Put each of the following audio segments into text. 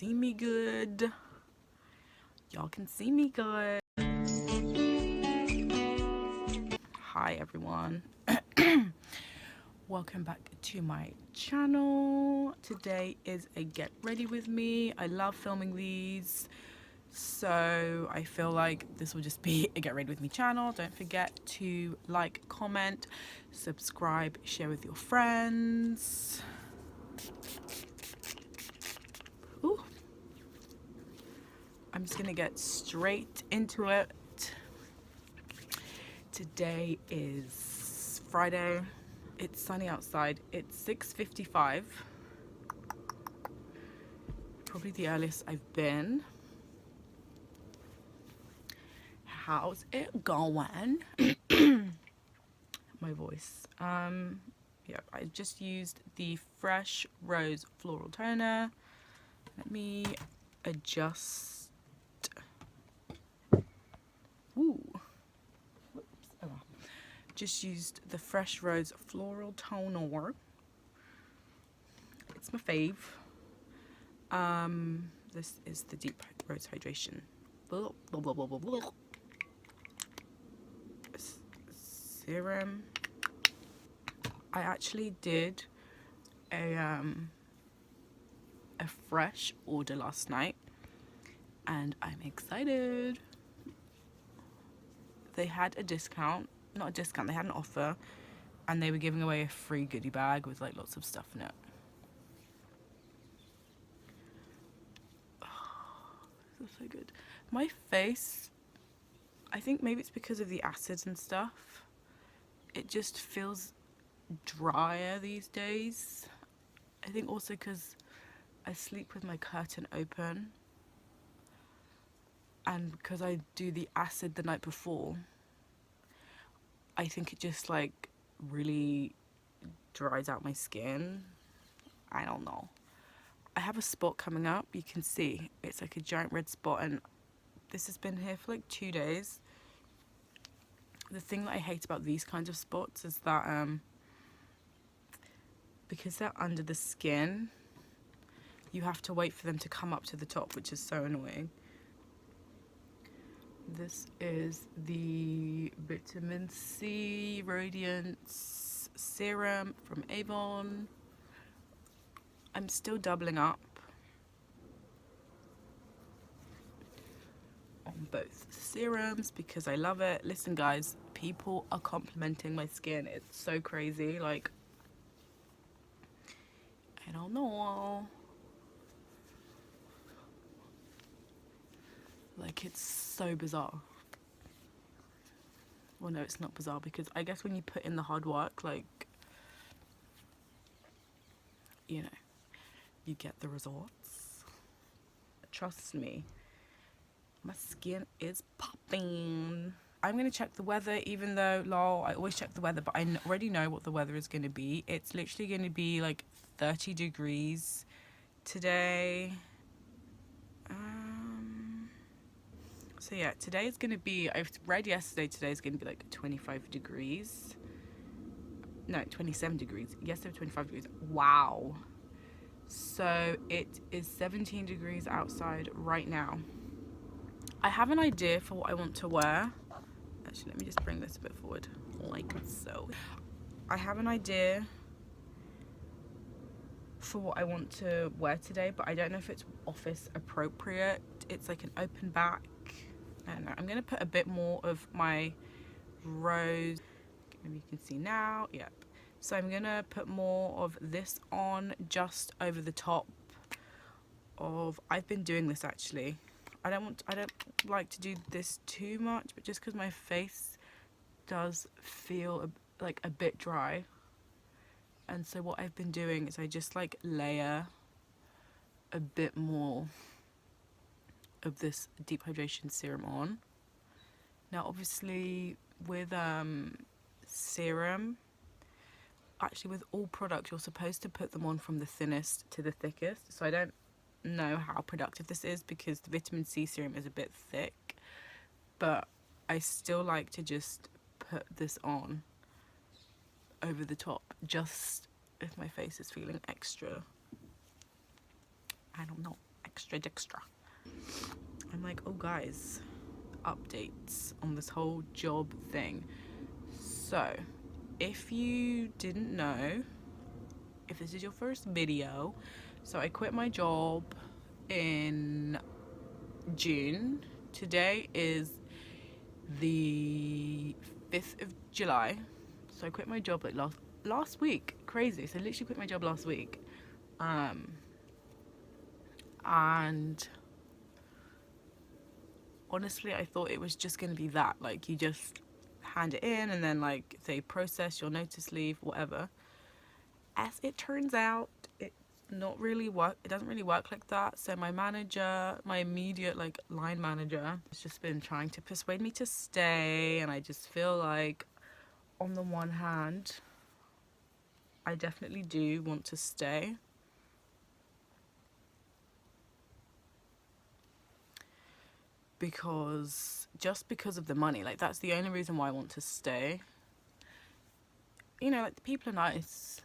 see me good. Y'all can see me good. Hi everyone. Welcome back to my channel. Today is a get ready with me. I love filming these, so I feel like this will just be a get ready with me channel. Don't forget to like, comment, subscribe, share with your friends. Ooh. I'm just gonna get straight into it. Today is Friday. It's sunny outside. It's 6:55. Probably the earliest I've been. How's it going? My voice. Yeah, I just used the Fresh Rose Floral Toner. Let me adjust. Ooh. Whoops. Oh. Just used the Fresh Rose Floral Toner. It's my fave. This is the Deep Rose Hydration. Blah, blah, blah, blah, blah, blah. Serum. I actually did a fresh order last night, and I'm excited. They had a discount, not a discount, they had an offer, and they were giving away a free goodie bag with like lots of stuff in it. Oh, this is so good. My face, I think maybe it's because of the acids and stuff, it just feels drier these days. I think also because I sleep with my curtain open, and because I do the acid the night before, I think it just like really dries out my skin. I don't know. I have a spot coming up, you can see it's like a giant red spot, and this has been here for like 2 days. The thing that I hate about these kinds of spots is that because they're under the skin, you have to wait for them to come up to the top, which is so annoying. This is the Vitamin C Radiance Serum from Avon. I'm still doubling up on both serums because I love it. Listen guys, people are complimenting my skin. It's so crazy. Like, I don't know. Like, it's so bizarre. Well, no, it's not bizarre, because I guess when you put in the hard work, like, you know, you get the results. Trust me, my skin is popping. I'm gonna check the weather, even though, lol, I always check the weather, but I already know what the weather is gonna be. It's literally gonna be like 30 degrees today. So yeah, today is gonna be, I read yesterday, today is gonna be like 25 degrees. No, 27 degrees. Yesterday, 25 degrees. Wow. So it is 17 degrees outside right now. I have an idea for what I want to wear. Actually, let me just bring this a bit forward, like so. I have an idea for what I want to wear today, but I don't know if it's office appropriate. It's like an open back. I don't know. I'm gonna put a bit more of my rose. Maybe you can see now. Yep. So I'm gonna put more of this on just over the top of. I've been doing this actually. I don't like to do this too much, but just because my face does feel like a bit dry, and so what I've been doing is I just like layer a bit more of this deep hydration serum on. Now obviously with serum, actually with all products, you're supposed to put them on from the thinnest to the thickest, so I don't know how productive this is because the vitamin C serum is a bit thick, but I still like to just put this on over the top just if my face is feeling extra, I don't know, extra dextra. I'm like, oh guys, updates on this whole job thing. So if you didn't know, if this is your first video, so I quit my job in June. Today is the 5th of July. So I quit my job like last week. Crazy. So I literally quit my job last week. And honestly, I thought it was just going to be that. Like, you just hand it in and then, like, they process your notice leave, whatever. As it turns out, it's not really work. It doesn't really work like that. So my manager, my immediate, like, line manager, has just been trying to persuade me to stay. And I just feel like, on the one hand, I definitely do want to stay. Just because of the money, like, that's the only reason why I want to stay. You know, like, the people are nice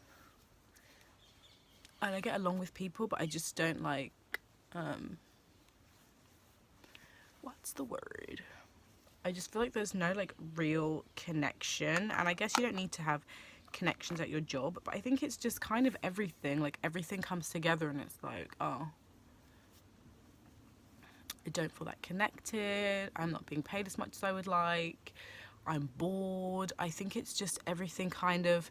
and I get along with people, but I just don't like, what's the word? I just feel like there's no, like, real connection. And I guess you don't need to have connections at your job, but I think it's just kind of everything, like, everything comes together and it's like, oh, I don't feel that connected, I'm not being paid as much as I would like, I'm bored. I think it's just everything kind of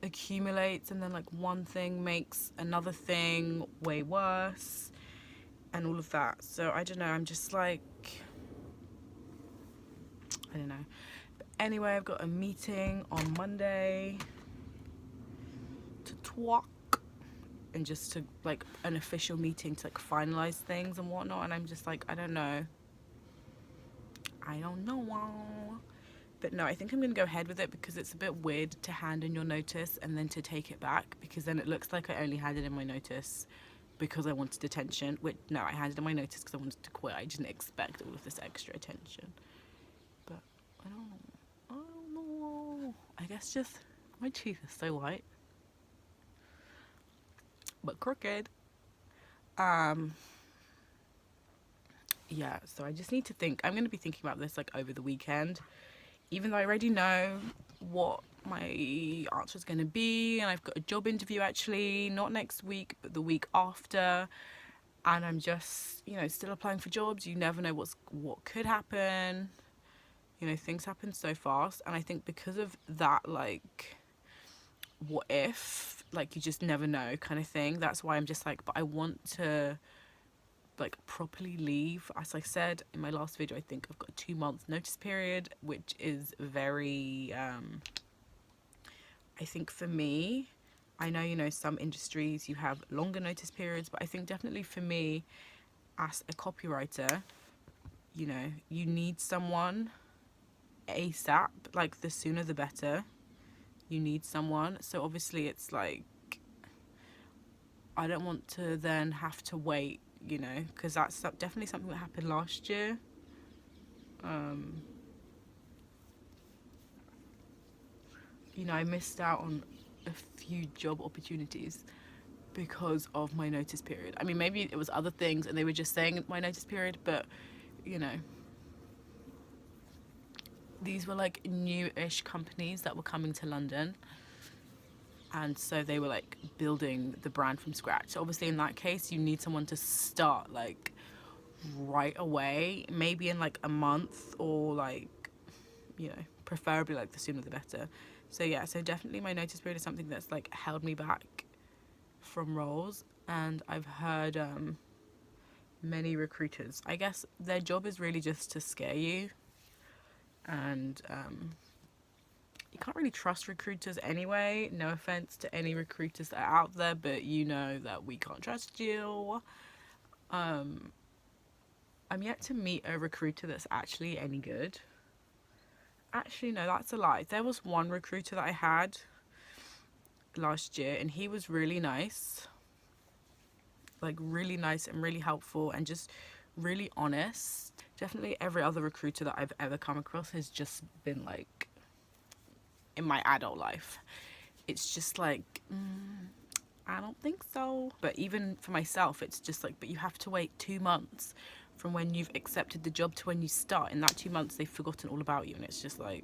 accumulates, and then, like, one thing makes another thing way worse and all of that. So I don't know, I'm just like, I don't know. But anyway, I've got a meeting on Monday to talk, and just to, like, an official meeting to, like, finalize things and whatnot. And I'm just like, I don't know. But no, I think I'm gonna go ahead with it, because it's a bit weird to hand in your notice and then to take it back, because then it looks like I only handed in my notice because I wanted attention. Which, no, I handed in my notice because I wanted to quit. I didn't expect all of this extra attention. But I don't know. I guess just my teeth are so white, but crooked. Yeah, so I just need to think. I'm going to be thinking about this, like, over the weekend, even though I already know what my answer is going to be. And I've got a job interview, actually, not next week, but the week after. And I'm just, you know, still applying for jobs. You never know what could happen. You know, things happen so fast. And I think because of that, like, what if, like, you just never know kind of thing, that's why I'm just like, but I want to, like, properly leave. As I said in my last video, I think I've got a 2-month notice period, which is very I think for me, I know, you know, some industries you have longer notice periods, but I think definitely for me as a copywriter, you know, you need someone ASAP, like, the sooner the better. You need someone. So obviously it's like, I don't want to then have to wait, you know, because that's definitely something that happened last year. You know, I missed out on a few job opportunities because of my notice period. I mean, maybe it was other things and they were just saying my notice period, but, you know, these were, like, new-ish companies that were coming to London. And so they were, like, building the brand from scratch. So obviously in that case, you need someone to start, like, right away, maybe in, like, a month, or, like, you know, preferably, like, the sooner the better. So yeah, so definitely my notice period is something that's, like, held me back from roles. And I've heard many recruiters, I guess their job is really just to scare you. And you can't really trust recruiters anyway. No offense to any recruiters that are out there, but you know that we can't trust you. I'm yet to meet a recruiter that's actually any good. Actually, no, that's a lie. There was one recruiter that I had last year, and he was really nice. Like, really nice and really helpful and just really honest. Definitely every other recruiter that I've ever come across has just been, like, in my adult life, it's just like, I don't think so. But even for myself, it's just like, but you have to wait 2 months from when you've accepted the job to when you start. In that 2 months, they've forgotten all about you. And it's just like,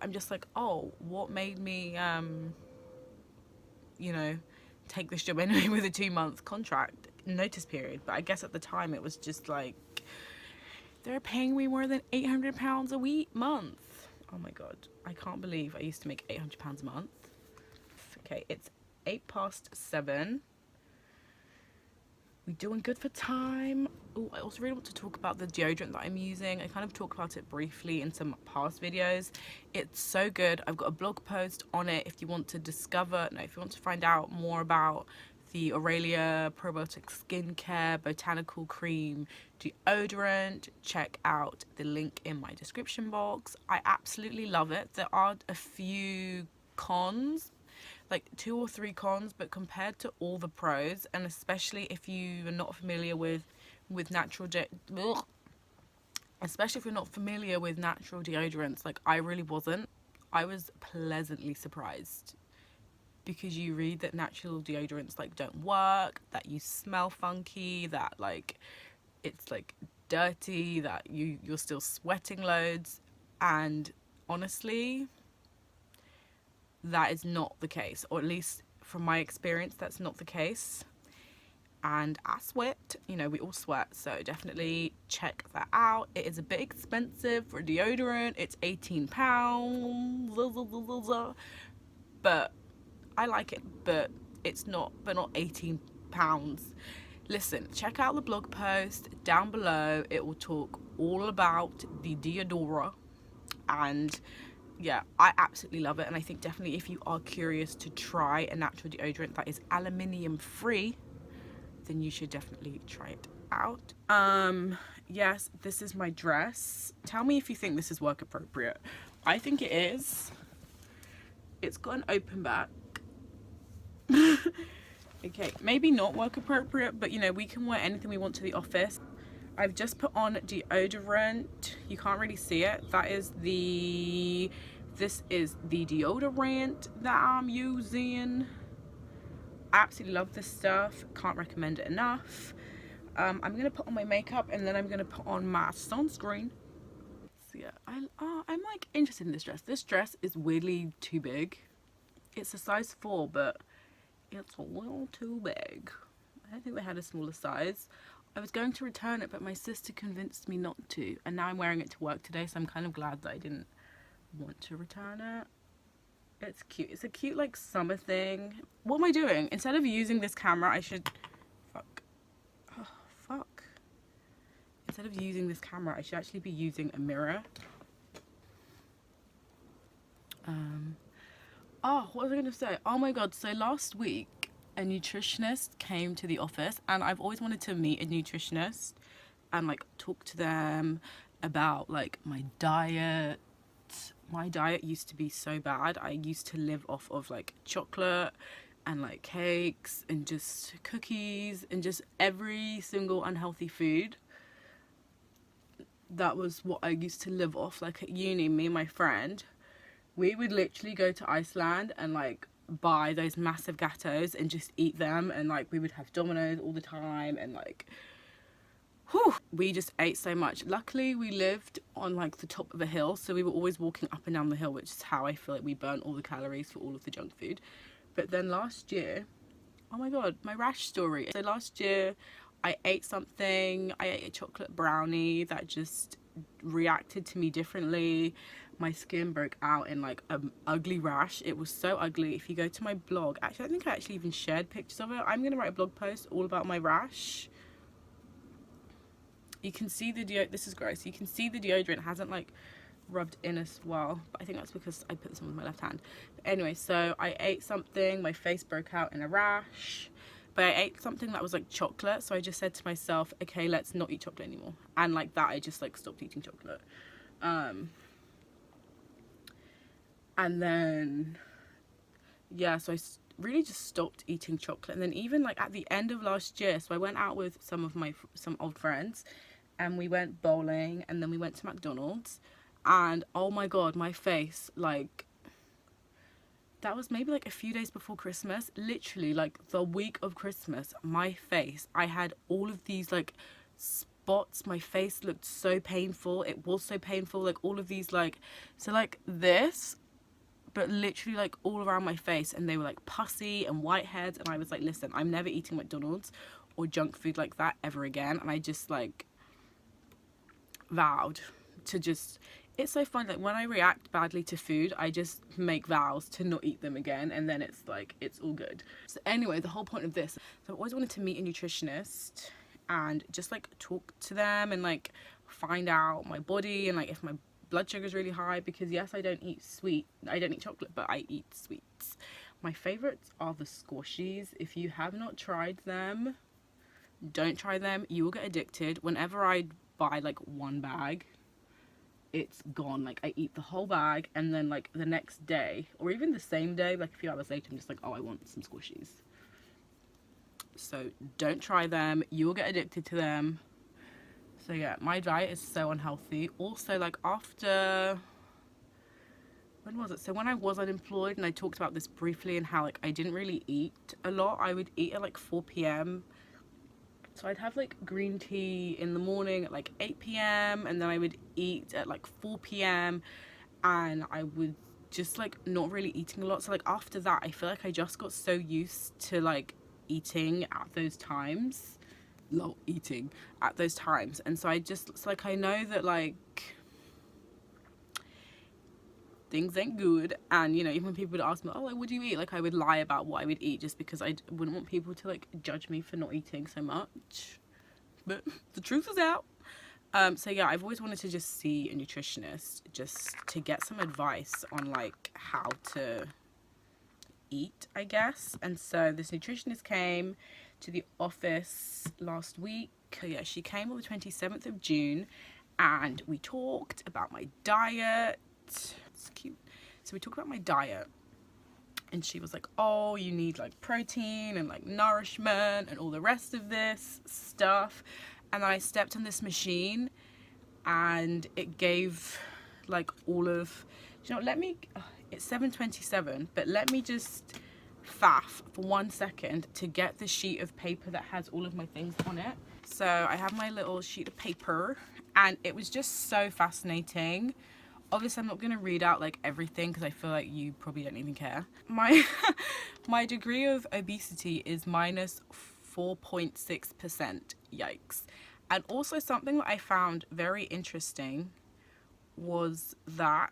I'm just like, oh, what made me, you know, take this job anyway with a 2-month contract notice period? But I guess at the time it was just like, they're paying me more than £800 a month. Oh my God, I can't believe I used to make £800 a month. Okay, it's 7:08. We're doing good for time. Oh, I also really want to talk about the deodorant that I'm using. I kind of talked about it briefly in some past videos. It's so good. I've got a blog post on it if you want to if you want to find out more about the Aurelia Probiotic Skincare Botanical Cream Deodorant. Check out the link in my description box. I absolutely love it. There are a few cons, like 2 or 3 cons, but compared to all the pros, and especially if you are not familiar with natural especially if you're not familiar with natural deodorants, like I really wasn't. I was pleasantly surprised, because you read that natural deodorants like don't work, that you smell funky, that like it's like dirty, that you're still sweating loads, and honestly that is not the case, or at least from my experience that's not the case. And I sweat, you know, we all sweat, so definitely check that out. It is a bit expensive for deodorant. It's £18, but I like it, but it's not £18. Listen, check out the blog post down below. It will talk all about the deodora, and yeah, I absolutely love it. And I think definitely if you are curious to try a natural deodorant that is aluminium free, then you should definitely try it out. Yes, this is my dress. Tell me if you think this is work appropriate. I think it is. It's got an open back. Okay, maybe not work appropriate, but you know, we can wear anything we want to the office. I've just put on deodorant. You can't really see it. This is the deodorant that I'm using. I absolutely love this stuff. Can't recommend it enough. I'm gonna put on my makeup, and then I'm gonna put on my sunscreen. So yeah, I'm like interested in this dress. This dress is weirdly too big. It's a size 4, but it's a little too big. I don't think they had a smaller size. I was going to return it, but my sister convinced me not to, and now I'm wearing it to work today, so I'm kind of glad that I didn't want to return it. It's cute. It's a cute like summer thing. What am I doing? Instead of using this camera, I should instead of using this camera, I should actually be using a mirror. Oh, what was I gonna say? Oh my God, so last week a nutritionist came to the office, and I've always wanted to meet a nutritionist and like talk to them about like my diet. My diet used to be so bad. I used to live off of like chocolate and like cakes and just cookies and just every single unhealthy food. That was what I used to live off. Like at uni, me and my friend, we would literally go to Iceland and like buy those massive gatos and just eat them, and like we would have Dominoes all the time, and like whew, we just ate so much. Luckily we lived on like the top of a hill, so we were always walking up and down the hill, which is how I feel like we burnt all the calories for all of the junk food. But then last year, oh my God, my rash story. So last year I ate something. I ate a chocolate brownie that just reacted to me differently. My skin broke out in like an ugly rash. It was so ugly. If you go to my blog, actually I think I actually even shared pictures of it. I'm gonna write a blog post all about my rash. You can see the this is gross. You can see the deodorant hasn't like rubbed in as well, but I think that's because I put this on with my left hand. But anyway, so I ate something, my face broke out in a rash, but I ate something that was like chocolate, so I just said to myself, okay, let's not eat chocolate anymore. And like that, I just like stopped eating chocolate. And then yeah, so I really just stopped eating chocolate. And then even like at the end of last year, so I went out with some old friends, and we went bowling, and then we went to McDonald's, and oh my God, my face, like that was maybe like a few days before Christmas, literally like the week of Christmas, my face, I had all of these like spots. My face looked so painful. It was so painful, like all of these like, so like this, but literally like all around my face, and they were like pussy and whiteheads, and I was like, listen, I'm never eating McDonald's or junk food like that ever again. And I just like vowed to just, it's so fun, like when I react badly to food, I just make vows to not eat them again, and then it's like, it's all good. So anyway, the whole point of this, so I always wanted to meet a nutritionist and just like talk to them and like find out my body and like if my blood sugar is really high, because yes, I don't eat chocolate, but I eat sweets. My favorites are the squashies. If you have not tried them, don't try them. You will get addicted. Whenever I buy like one bag, it's gone. Like I eat the whole bag, and then like the next day or even the same day, like a few hours later, I'm just like, oh, I want some squishies. So don't try them. You will get addicted to them. So yeah, my diet is so unhealthy. Also, like after, when was it? So when I was unemployed, and I talked about this briefly, and how like I didn't really eat a lot. I would eat at like 4 p.m. So I'd have like green tea in the morning at like 8 p.m. and then I would eat at like 4 p.m. and I would just like not really eating a lot. So like after that, I feel like I just got so used to like eating at those times. Eating at those times. And so I just, it's like I know that like things ain't good, and you know, even when people would ask me, oh, like, what do you eat, like I would lie about what I would eat just because I wouldn't want people to like judge me for not eating so much, but the truth is out. So yeah, I've always wanted to just see a nutritionist just to get some advice on like how to eat, I guess. And so this nutritionist came to the office last week. Yeah, she came on the 27th of June and we talked about my diet. It's cute. So we talked about my diet, and she was like, oh, you need like protein and like nourishment and all the rest of this stuff. And then I stepped on this machine and it gave like all of, you know, it's 7:27, but let me just faff for 1 second to get the sheet of paper that has all of my things on it. So I have my little sheet of paper, and it was just so fascinating. Obviously, I'm not going to read out like everything because I feel like you probably don't even care. My degree of obesity is minus 4.6%. Yikes. And also something that I found very interesting was that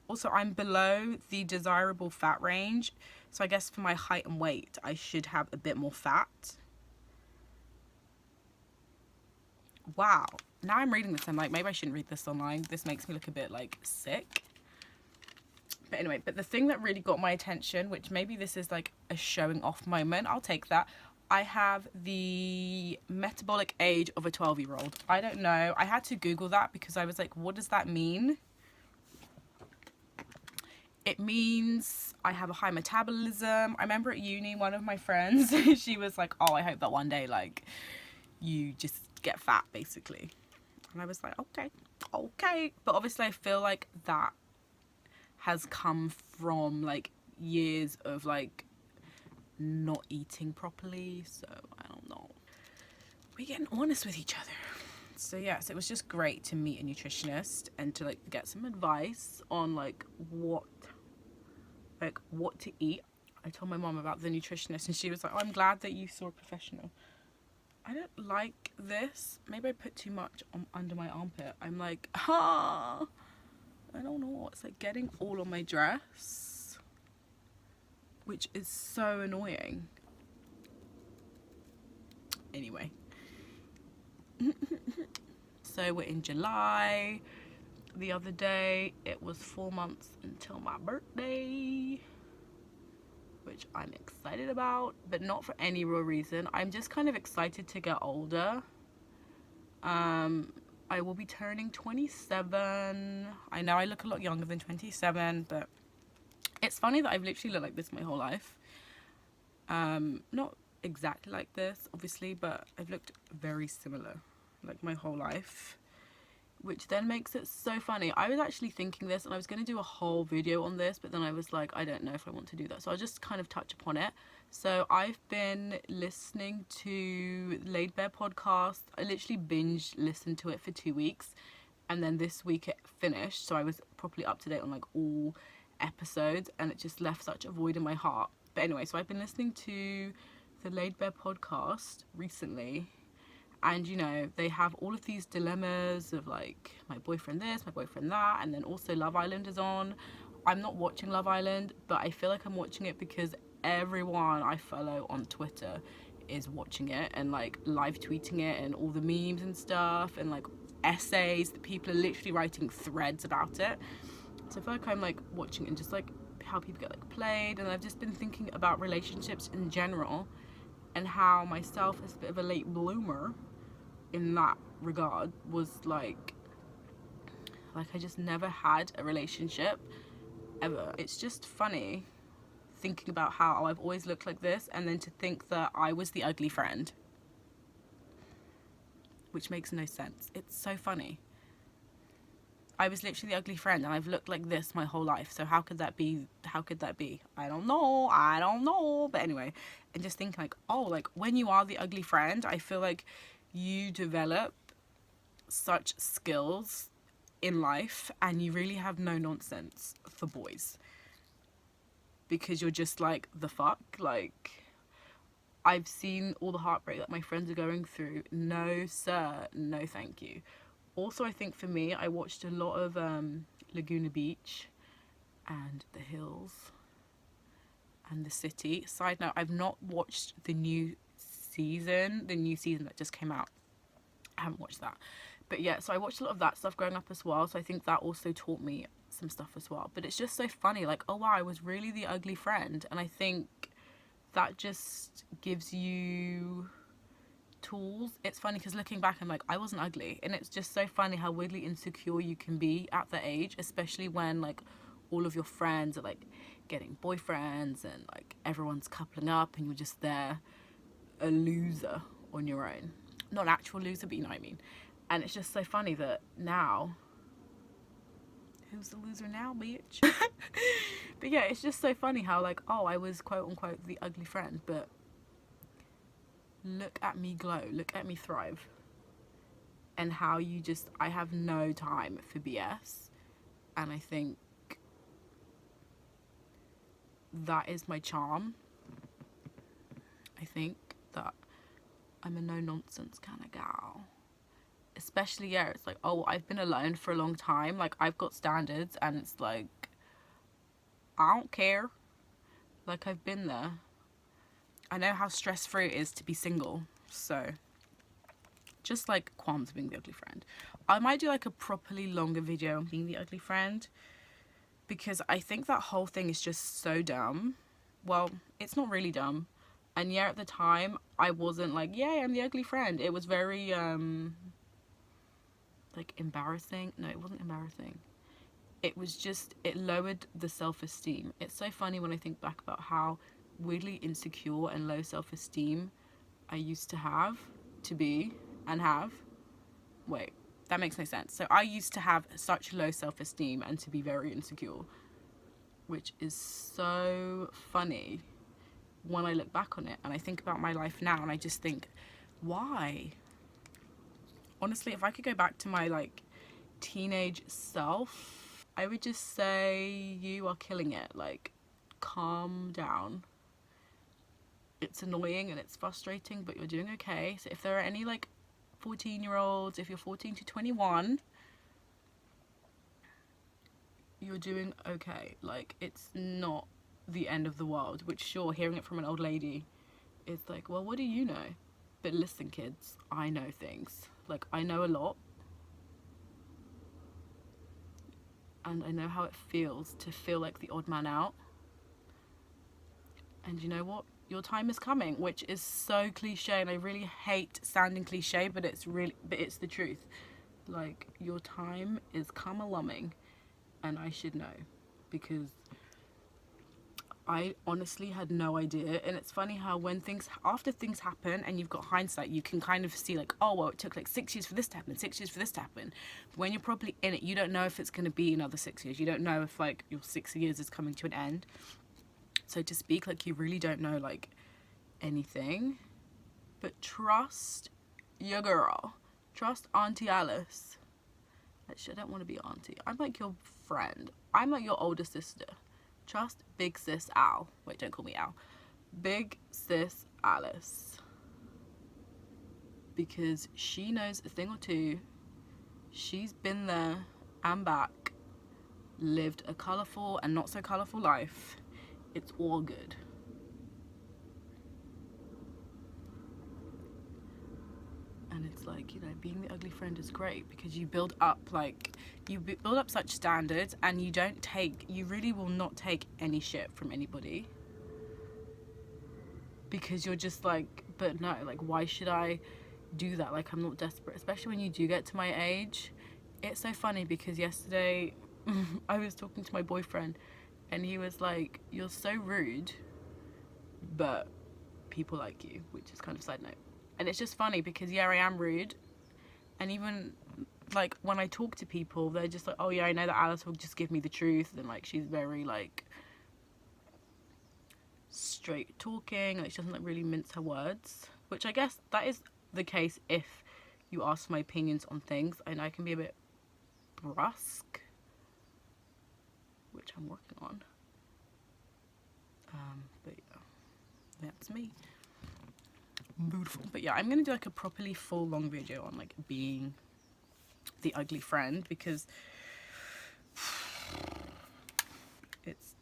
also I'm below the desirable fat range. So I guess for my height and weight, I should have a bit more fat. Wow. Now I'm reading this, I'm like, maybe I shouldn't read this online. This makes me look a bit like sick. But anyway, but the thing that really got my attention, which maybe this is like a showing off moment, I'll take that. I have the metabolic age of a 12-year-old. I don't know. I had to Google that because I was like, what does that mean? It means I have a high metabolism. I remember at uni, one of my friends, she was like, oh, I hope that one day like you just get fat basically. And I was like, okay. But obviously I feel like that has come from like years of like not eating properly. So I don't know. We're getting honest with each other. So yes, it was just great to meet a nutritionist and to like get some advice on like what to eat. I told my mom about the nutritionist and she was like, oh, I'm glad that you saw a professional. I don't like this. Maybe I put too much under my armpit. I'm like, I don't know. It's like getting all on my dress, which is so annoying. Anyway. So we're in July. The other day, it was 4 months until my birthday, which I'm excited about, but not for any real reason. I'm just kind of excited to get older. I will be turning 27. I know I look a lot younger than 27, but it's funny that I've literally looked like this my whole life. Not exactly like this, obviously, but I've looked very similar like my whole life, which then makes it so funny. I was actually thinking this, and I was going to do a whole video on this, but then I was like, I don't know if I want to do that, so I'll just kind of touch upon it. So I've been listening to Laid Bare podcast. I literally binge listened to it for 2 weeks, and then this week it finished, so I was properly up to date on like all episodes, and it just left such a void in my heart. But anyway, so I've been listening to the Laid Bare podcast recently, and you know, they have all of these dilemmas of like, my boyfriend this, my boyfriend that, and then also Love Island is on. I'm not watching Love Island, but I feel like I'm watching it because everyone I follow on Twitter is watching it and like live tweeting it, and all the memes and stuff, and like essays that people are literally writing threads about it. So I feel like I'm like watching it and just like how people get like played, and I've just been thinking about relationships in general, and how myself as a bit of a late bloomer in that regard was like I just never had a relationship ever. It's just funny thinking about how I've always looked like this, and then to think that I was the ugly friend, which makes no sense. It's so funny. I was literally the ugly friend, and I've looked like this my whole life, so how could that be? I don't know. But anyway, and just thinking like, oh, like when you are the ugly friend, I feel like you develop such skills in life, and you really have no nonsense for boys, because you're just like, the fuck, like I've seen all the heartbreak that my friends are going through. No sir, no thank you. Also, I think for me, I watched a lot of Laguna Beach and The Hills and The City. Side note, I've not watched the new season that just came out. I haven't watched that. But yeah, so I watched a lot of that stuff growing up as well, so I think that also taught me some stuff as well. But it's just so funny, like, oh wow, I was really the ugly friend, and I think that just gives you tools. It's funny because looking back, I'm like, I wasn't ugly, and it's just so funny how weirdly insecure you can be at that age, especially when like all of your friends are like getting boyfriends and like everyone's coupling up, and you're just there, a loser on your own. Not an actual loser, but you know what I mean. And it's just so funny that now, who's the loser now, bitch? But yeah, it's just so funny how like, oh, I was quote unquote the ugly friend, but look at me glow, look at me thrive. And how you just, I have no time for BS. And I think that is my charm. I think that I'm a no-nonsense kind of gal. Especially, yeah, it's like, oh, I've been alone for a long time. Like, I've got standards, and it's like, I don't care. Like, I've been there. I know how stress-free it is to be single. So, just like qualms being the ugly friend. I might do like a properly longer video on being the ugly friend, because I think that whole thing is just so dumb. Well, it's not really dumb. And yeah, at the time, I wasn't like, yay, I'm the ugly friend. It was very, like, embarrassing. No, it wasn't embarrassing. It was just, it lowered the self-esteem. It's so funny when I think back about how weirdly insecure and low self-esteem I used to have, to be, and have. Wait, that makes no sense. So I used to have such low self-esteem and to be very insecure, which is so funny when I look back on it, and I think about my life now, and I just think, why? Honestly, if I could go back to my like teenage self, I would just say, you are killing it. Like, calm down. It's annoying and it's frustrating, but you're doing okay. So if there are any like 14-year-olds, if you're 14 to 21, you're doing okay. Like, it's not the end of the world, which sure, hearing it from an old lady is like, well, what do you know? But listen, kids, I know things. Like, I know a lot, and I know how it feels to feel like the odd man out. And you know what? Your time is coming, which is so cliche, and I really hate sounding cliche, but it's the truth. Like, your time is come-a-lumming, and I should know, because I honestly had no idea. And it's funny how when after things happen and you've got hindsight, you can kind of see like, oh well, it took like 6 years for this to happen, 6 years for this to happen. But when you're probably in it, you don't know if it's going to be another 6 years. You don't know if like your 6 years is coming to an end. So to speak, like, you really don't know like anything. But trust your girl. Trust Auntie Alice. Actually, I don't want to be auntie. I'm like your friend. I'm like your older sister. Trust big sis Al. Wait, don't call me Al. Big sis Alice. Because she knows a thing or two. She's been there and back. Lived a colourful and not so colourful life. It's all good. And it's like, you know, being the ugly friend is great because you build up like, you build up such standards, and you really will not take any shit from anybody, because you're just like, but no, like, why should I do that? Like, I'm not desperate, especially when you do get to my age. It's so funny because yesterday I was talking to my boyfriend and he was like, you're so rude, but people like you, which is kind of a side note. And it's just funny because, yeah, I am rude. And even, like, when I talk to people, they're just like, oh, yeah, I know that Alice will just give me the truth. And, like, she's very, like, straight talking. Like, she doesn't, like, really mince her words. Which I guess that is the case if you ask my opinions on things. And I can be a bit brusque, which I'm working on. But, yeah, that's me. Beautiful. But yeah, I'm gonna do like a properly full long video on like being the ugly friend, because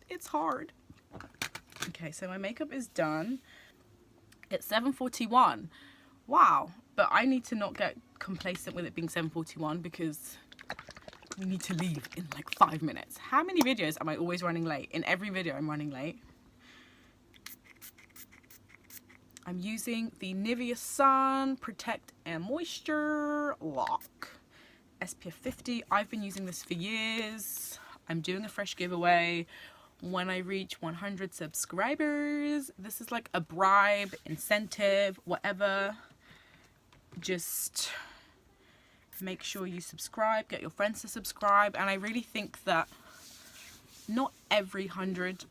it's hard. Okay, so my makeup is done. It's 7:41. Wow. But I need to not get complacent with it being 7:41 because we need to leave in like 5 minutes. How many videos am I always running late? In every video I'm running late. I'm using the Nivea Sun Protect and Moisture Lock SPF 50. I've been using this for years. I'm doing a fresh giveaway when I reach 100 subscribers. This is like a bribe, incentive, whatever. Just make sure you subscribe, get your friends to subscribe. And I really think that not every 100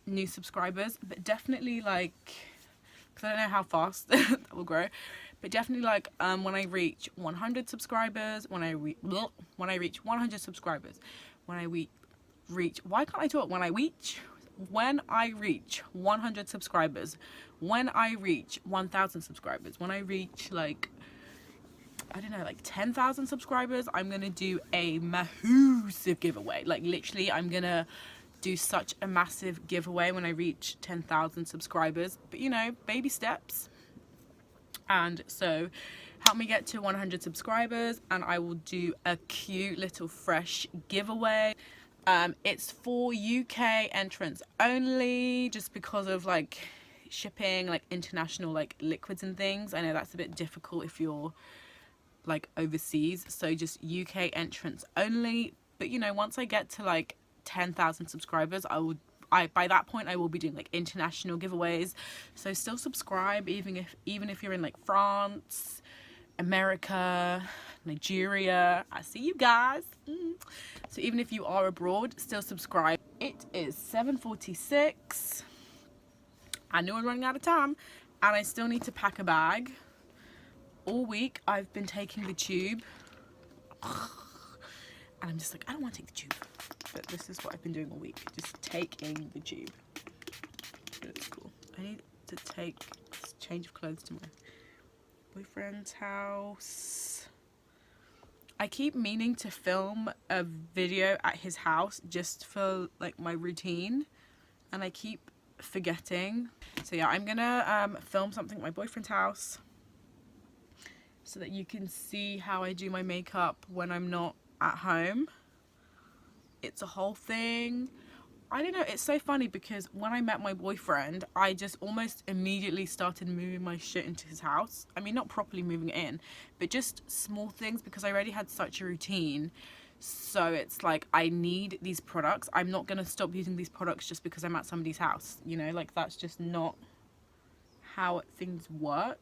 new subscribers, but definitely like, because I don't know how fast that will grow, but definitely like when I reach 100 subscribers, when I reach 100 subscribers, when I reach, why can't I talk? When I reach 100 subscribers, when I reach 1,000 subscribers, when I reach like, I don't know, like 10,000 subscribers, I'm gonna do a massive giveaway. Like literally, I'm gonna do such a massive giveaway when I reach 10,000 subscribers. But you know, baby steps. And so help me get to 100 subscribers and I will do a cute little fresh giveaway. It's for UK entrants only, just because of like shipping, like international like liquids and things. I know that's a bit difficult if you're like overseas, so just UK entrants only. But you know, once I get to like 10,000 subscribers, by that point I will be doing like international giveaways. So still subscribe, even if you're in like France, America, Nigeria. I see you guys. So even if you are abroad, still subscribe. It is 7:46. I knew I'm running out of time and I still need to pack a bag. All week I've been taking the tube and I'm just like, I don't want to take the tube, but this is what I've been doing all week, just taking the tube. But it's cool. I need to take a change of clothes to my boyfriend's house. I keep meaning to film a video at his house just for like my routine, and I keep forgetting. So yeah, I'm gonna film something at my boyfriend's house so that you can see how I do my makeup when I'm not at home. It's a whole thing. I don't know, it's so funny because when I met my boyfriend, I just almost immediately started moving my shit into his house. I mean, not properly moving it in, but just small things, because I already had such a routine. So it's like, I need these products. I'm not gonna stop using these products just because I'm at somebody's house, you know, like that's just not how things work.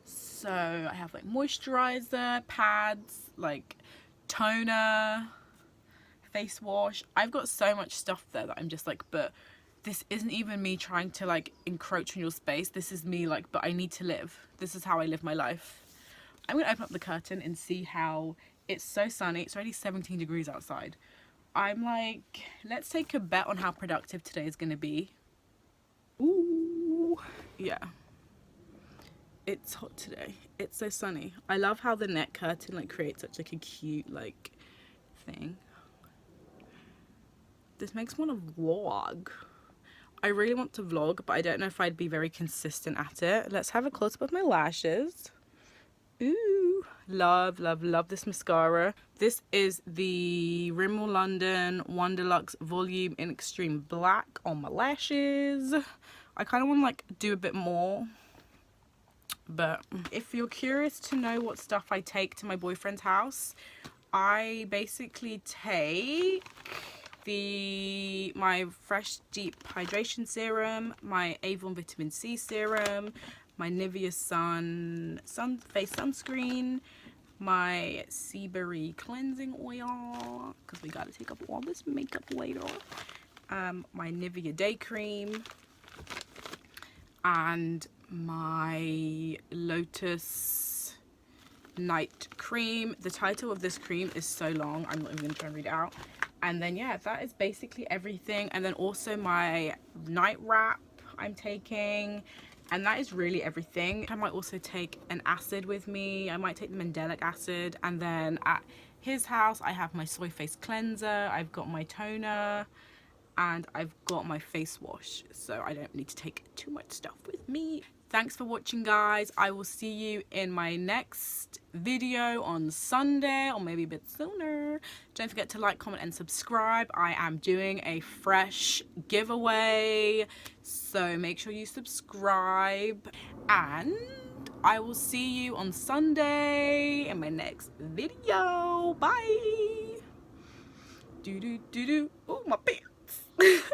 So I have like moisturizer, pads, like toner, face wash. I've got so much stuff there that I'm just like, but this isn't even me trying to like encroach on your space. This is me like, but I need to live. This is how I live my life. I'm gonna open up the curtain and see how, it's so sunny. It's already 17 degrees outside. I'm like, let's take a bet on how productive today is gonna be. Ooh, yeah. It's hot today. It's so sunny. I love how the net curtain like creates such like a cute like thing. This makes me want to vlog. I really want to vlog, but I don't know if I'd be very consistent at it. Let's have a close-up of my lashes. Ooh, love, love, love this mascara. This is the Rimmel London Wonderluxe Volume in Extreme Black on my lashes. I kind of want to like do a bit more. But if you're curious to know what stuff I take to my boyfriend's house, I basically take my Fresh Deep Hydration Serum, my Avon Vitamin C Serum, my Nivea Face Sunscreen, my Seabury Cleansing Oil, because we gotta take up all this makeup later, my Nivea Day Cream, and my Lotus Night Cream. The title of this cream is so long, I'm not even gonna try and read it out. And then yeah, that is basically everything. And then also my night wrap I'm taking, and that is really everything. I might also take an acid with me. I might take the mandelic acid. And then at his house I have my soy face cleanser, I've got my toner, and I've got my face wash, so I don't need to take too much stuff with me. Thanks for watching, guys. I will see you in my next video on Sunday, or maybe a bit sooner. Don't forget to like, comment and subscribe. I am doing a fresh giveaway, so make sure you subscribe, and I will see you on Sunday in my next video. Bye. Do do do do. Oh, my pants.